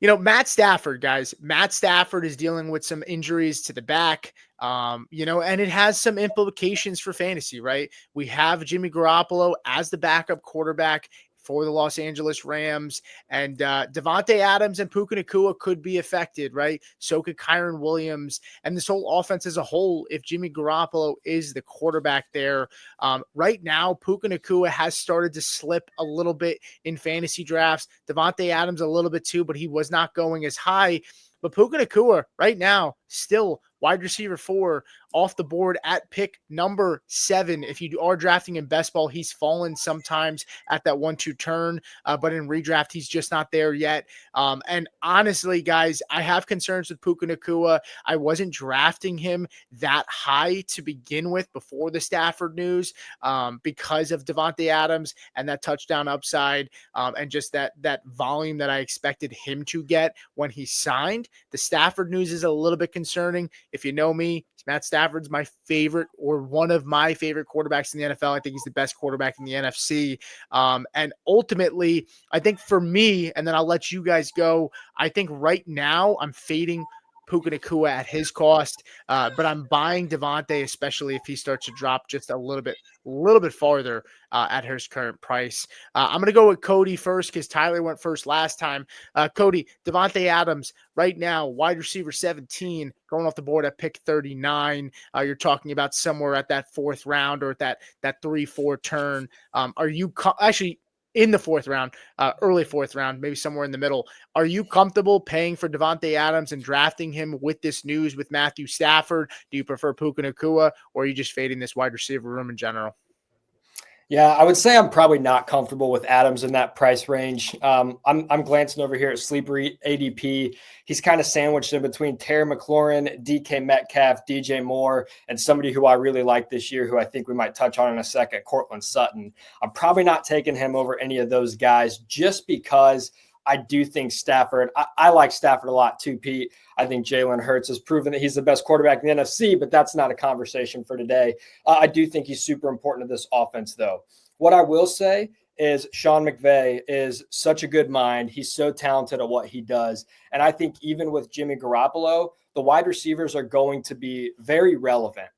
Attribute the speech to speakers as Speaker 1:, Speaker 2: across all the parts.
Speaker 1: Matt Stafford, guys. Matt Stafford is dealing with some injuries to the back, and it has some implications for fantasy, right? We have Jimmy Garoppolo as the backup quarterback for the Los Angeles Rams, and Davante Adams and Puka Nacua could be affected, right? So could Kyron Williams, and this whole offense as a whole if Jimmy Garoppolo is the quarterback there. Right now, Puka Nacua has started to slip a little bit in fantasy drafts. Davante Adams a little bit too, but he was not going as high. But Puka Nacua right now still wide receiver 4 off the board at pick number 7. If you are drafting in best ball, he's fallen sometimes at that 1-2 turn, but in redraft, he's just not there yet. And honestly, guys, I have concerns with Puka Nacua. I wasn't drafting him that high to begin with before the Stafford news because of Davante Adams and that touchdown upside and just that volume that I expected him to get when he signed. The Stafford news is a little bit concerning. If you know me, Matt Stafford's my favorite or one of my favorite quarterbacks in the NFL. I think he's the best quarterback in the NFC. And ultimately, I think for me, and then I'll let you guys go, I think right now I'm fading Puka Nacua at his cost, but I'm buying Davante, especially if he starts to drop just a little bit farther at his current price. I'm going to go with Cody first because Tyler went first last time. Cody, Davante Adams, right now, wide receiver 17, going off the board at pick 39. You're talking about somewhere at that 4th round or at that 3-4 turn. Are you actually in the 4th round, early 4th round, maybe somewhere in the middle? Are you comfortable paying for Davante Adams and drafting him with this news with Matthew Stafford? Do you prefer Puka Nacua, or are you just fading this wide receiver room in general?
Speaker 2: Yeah, I would say I'm probably not comfortable with Adams in that price range. I'm glancing over here at Sleeper ADP. He's kind of sandwiched in between Terry McLaurin, DK Metcalf, DJ Moore, and somebody who I really like this year, who I think we might touch on in a second, Cortland Sutton. I'm probably not taking him over any of those guys just because I do think Stafford, I like Stafford a lot too, Pete. I think Jalen Hurts has proven that he's the best quarterback in the NFC, but that's not a conversation for today. I do think he's super important to this offense, though. What I will say is Sean McVay is such a good mind. He's so talented at what he does. And I think even with Jimmy Garoppolo, the wide receivers are going to be very relevant.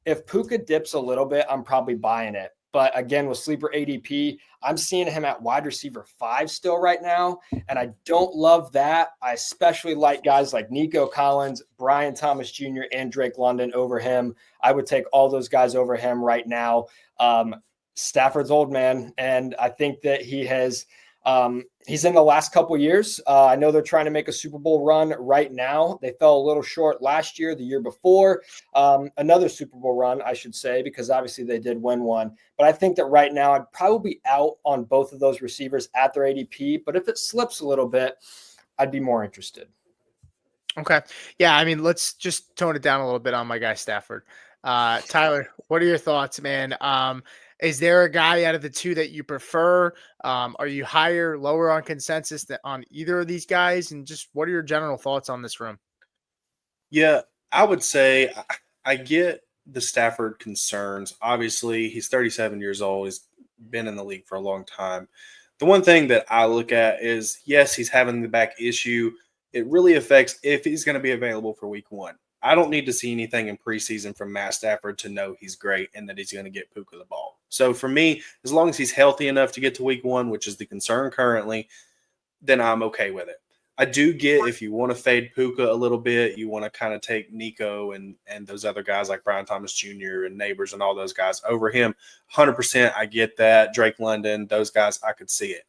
Speaker 2: If Puka dips a little bit, I'm probably buying it. But again, with Sleeper ADP, I'm seeing him at wide receiver 5 still right now, and I don't love that. I especially like guys like Nico Collins, Brian Thomas Jr., and Drake London over him. I would take all those guys over him right now. Stafford's old, man, and I think that he has he's in the last couple of years. I know they're trying to make a Super Bowl run right now. They fell a little short last year, the year before. Another Super Bowl run, I should say, because obviously they did win one. But I think that right now I'd probably be out on both of those receivers at their ADP. But if it slips a little bit, I'd be more interested.
Speaker 1: Okay. Yeah, I mean, let's just tone it down a little bit on my guy Stafford. Tyler, what are your thoughts, man? Is there a guy out of the two that you prefer? Are you higher, lower on consensus on either of these guys? And just what are your general thoughts on this room?
Speaker 3: Yeah, I would say I get the Stafford concerns. Obviously, he's 37 years old. He's been in the league for a long time. The one thing that I look at is, yes, he's having the back issue. It really affects if he's going to be available for week 1. I don't need to see anything in preseason from Matt Stafford to know he's great and that he's going to get Puka the ball. So for me, as long as he's healthy enough to get to week 1, which is the concern currently, then I'm okay with it. I do get if you want to fade Puka a little bit, you want to kind of take Nico and those other guys like Brian Thomas Jr. and Neighbors and all those guys over him. 100%, I get that. Drake London, those guys, I could see it.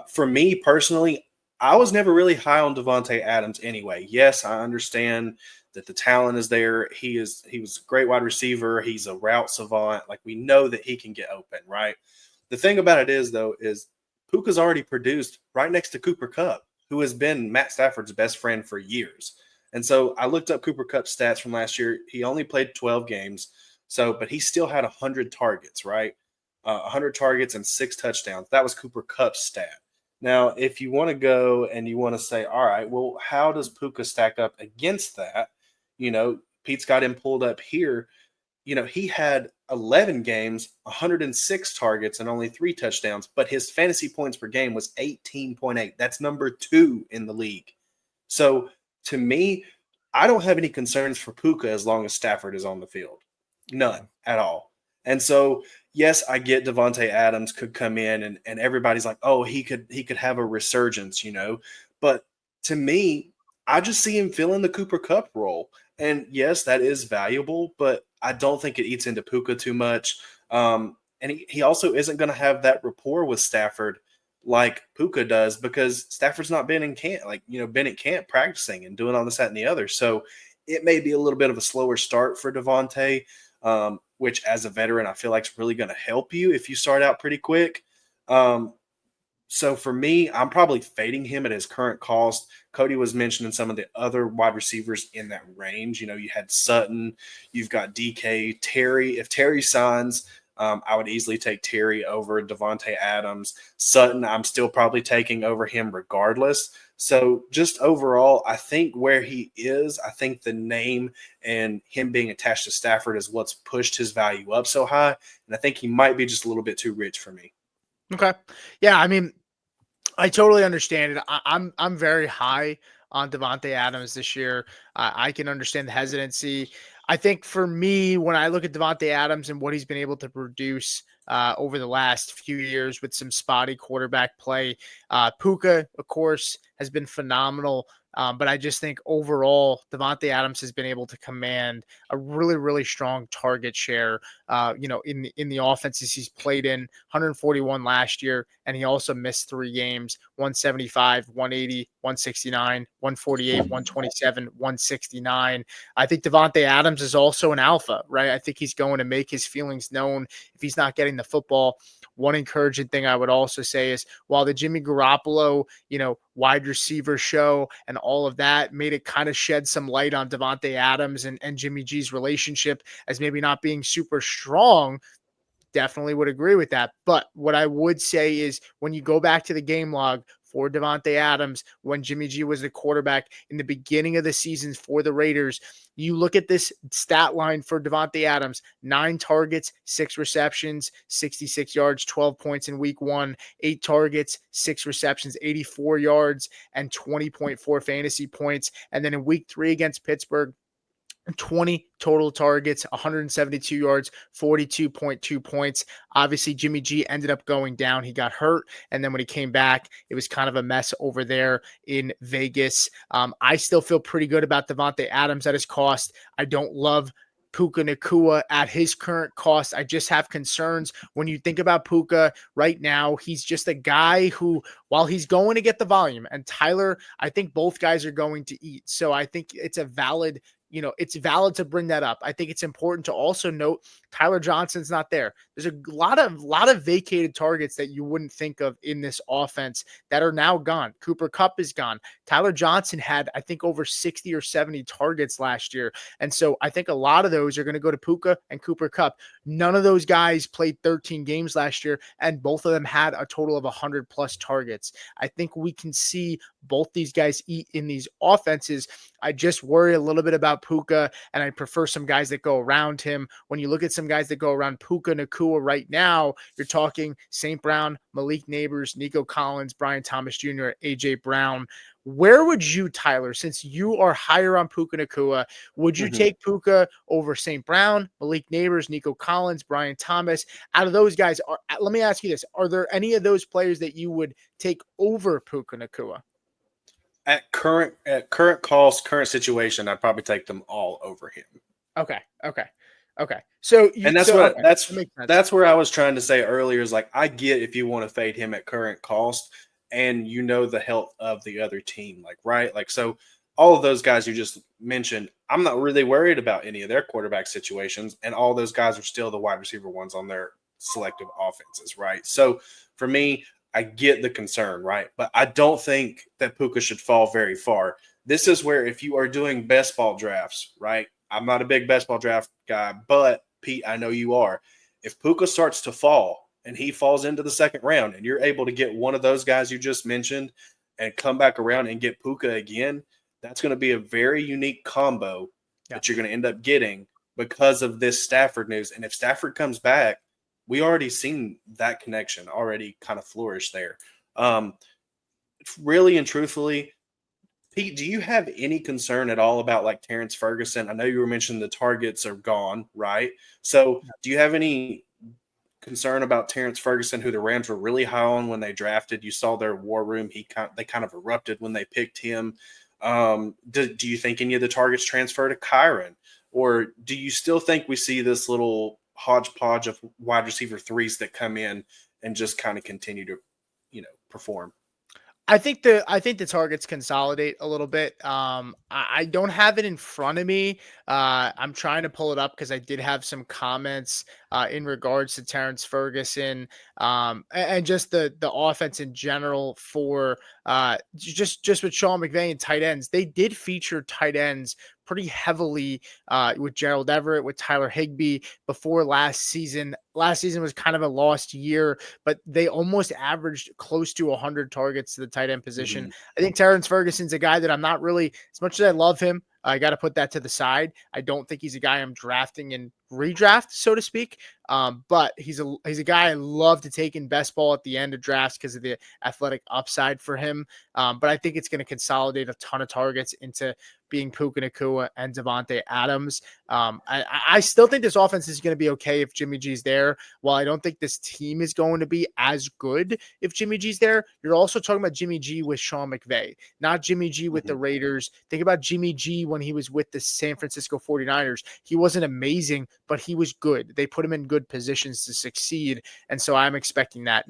Speaker 3: For me personally, I was never really high on Davante Adams anyway. Yes, I understand that the talent is there. He was a great wide receiver. He's a route savant. Like, we know that he can get open, right? The thing about it is, though, is Puka's already produced right next to Cooper Kupp, who has been Matt Stafford's best friend for years. And so I looked up Cooper Kupp's stats from last year. He only played 12 games, but he still had 100 targets, right? 100 targets and 6 touchdowns. That was Cooper Kupp's stat. Now, if you want to go and you want to say, all right, well, how does Puka stack up against that? You know, Pete's got him pulled up here. he had 11 games, 106 targets, and only 3 touchdowns, but his fantasy points per game was 18.8. That's number 2 in the league. So to me, I don't have any concerns for Puka as long as Stafford is on the field. None at all. And so, yes, I get Davante Adams could come in and everybody's like, oh, he could have a resurgence, But to me, I just see him filling the Cooper Kupp role. And yes, that is valuable, but I don't think it eats into Puka too much. And he also isn't going to have that rapport with Stafford like Puka does because Stafford's not been in camp, been at camp practicing and doing all this, that, and the other. So it may be a little bit of a slower start for Davante, which as a veteran, I feel like is really going to help you if you start out pretty quick. So for me, I'm probably fading him at his current cost. Cody was mentioning some of the other wide receivers in that range. You had Sutton, you've got DK, Terry. If Terry signs, I would easily take Terry over Davante Adams. Sutton, I'm still probably taking over him regardless. So just overall, I think where he is, I think the name and him being attached to Stafford is what's pushed his value up so high. And I think he might be just a little bit too rich for me.
Speaker 1: Okay. Yeah, I mean, I totally understand it. I'm very high on Davante Adams this year. I can understand the hesitancy. I think for me, when I look at Davante Adams and what he's been able to produce over the last few years with some spotty quarterback play, Puka, of course, has been phenomenal. But I just think overall, Davante Adams has been able to command a really, really strong target share. In the offenses he's played in, 141 last year, and he also missed 3 games: 175, 180, 169, 148, 127, 169. I think Davante Adams is also an alpha, right? I think he's going to make his feelings known if he's not getting the football. One encouraging thing I would also say is while the Jimmy Garoppolo, wide receiver show and all of that made it kind of shed some light on Davante Adams and Jimmy G's relationship as maybe not being super strong, definitely would agree with that. But what I would say is when you go back to the game log for Davante Adams, when Jimmy G was the quarterback in the beginning of the season for the Raiders, you look at this stat line for Davante Adams: 9 targets, 6 receptions, 66 yards, 12 points in week 1, 8 targets, 6 receptions, 84 yards, and 20.4 fantasy points. And then in week 3 against Pittsburgh, 20 total targets, 172 yards, 42.2 points. Obviously, Jimmy G ended up going down. He got hurt. And then when he came back, it was kind of a mess over there in Vegas. I still feel pretty good about Davante Adams at his cost. I don't love Puka Nacua at his current cost. I just have concerns when you think about Puka right now. He's just a guy who, while he's going to get the volume, and Tyler, I think both guys are going to eat. So I think it's valid to bring that up. I think it's important to also note Tyler Johnson's not there. There's a lot of vacated targets that you wouldn't think of in this offense that are now gone. Cooper Kupp is gone. Tyler Johnson had, I think, over 60 or 70 targets last year. And so I think a lot of those are going to go to Puka and Cooper Kupp. None of those guys played 13 games last year, and both of them had a total of 100 plus targets. I think we can see both these guys eat in these offenses. I just worry a little bit about Puka, and I prefer some guys that go around him. When you look at some guys that go around Puka Nacua right now, you're talking St. Brown, Malik Neighbors, Nico Collins, Brian Thomas Jr., AJ Brown. Where would you, Tyler, since you are higher on Puka Nacua, would you take Puka over St. Brown, Malik Neighbors, Nico Collins, Brian Thomas? Out of those guys, let me ask you this. Are there any of those players that you would take over Puka Nacua?
Speaker 3: At current cost, current situation, I'd probably take them all over him.
Speaker 1: Okay. So
Speaker 3: that's where I was trying to say earlier is like, I get if you want to fade him at current cost and the health of the other team, right? So all of those guys you just mentioned, I'm not really worried about any of their quarterback situations, and all those guys are still the wide receiver ones on their selective offenses, right? So for me, I get the concern, right? But I don't think that Puka should fall very far. This is where if you are doing best ball drafts, right? I'm not a big best ball draft guy, but Pete, I know you are. If Puka starts to fall and he falls into the second round and you're able to get one of those guys you just mentioned and come back around and get Puka again, that's going to be a very unique combo that you're going to end up getting because of this Stafford news. And if Stafford comes back, we already seen that connection already kind of flourish there. Really and truthfully, Pete, do you have any concern at all about like Terrence Ferguson? I know you were mentioning the targets are gone, right? So do you have any concern about Terrence Ferguson, who the Rams were really high on when they drafted? You saw their war room. They kind of erupted when they picked him. Do you think any of the targets transfer to Kyron? Or do you still think we see this little hodgepodge of wide receiver threes that come in and just kind of continue to, perform?
Speaker 1: I think the targets consolidate a little bit. I don't have it in front of me. I'm trying to pull it up because I did have some comments in regards to Terrence Ferguson, and just the offense in general for just with Sean McVay and tight ends. They did feature tight ends pretty heavily with Gerald Everett, with Tyler Higbee before last season. Last season was kind of a lost year, but they almost averaged close to 100 targets to the tight end position. I think Terrence Ferguson's a guy that I'm not really, as much as I love him, I got to put that to the side. I don't think he's a guy I'm drafting in redraft, so to speak. But he's a guy I love to take in best ball at the end of drafts because of the athletic upside for him. But I think it's going to consolidate a ton of targets into being Puka Nacua and Davante Adams. I still think this offense is going to be okay if Jimmy G's there. While I don't think this team is going to be as good if Jimmy G's there, you're also talking about Jimmy G with Sean McVay, not Jimmy G with the Raiders. Think about Jimmy G when he was with the San Francisco 49ers. He wasn't amazing, but he was good. They put him in good positions to succeed. And so I'm expecting that.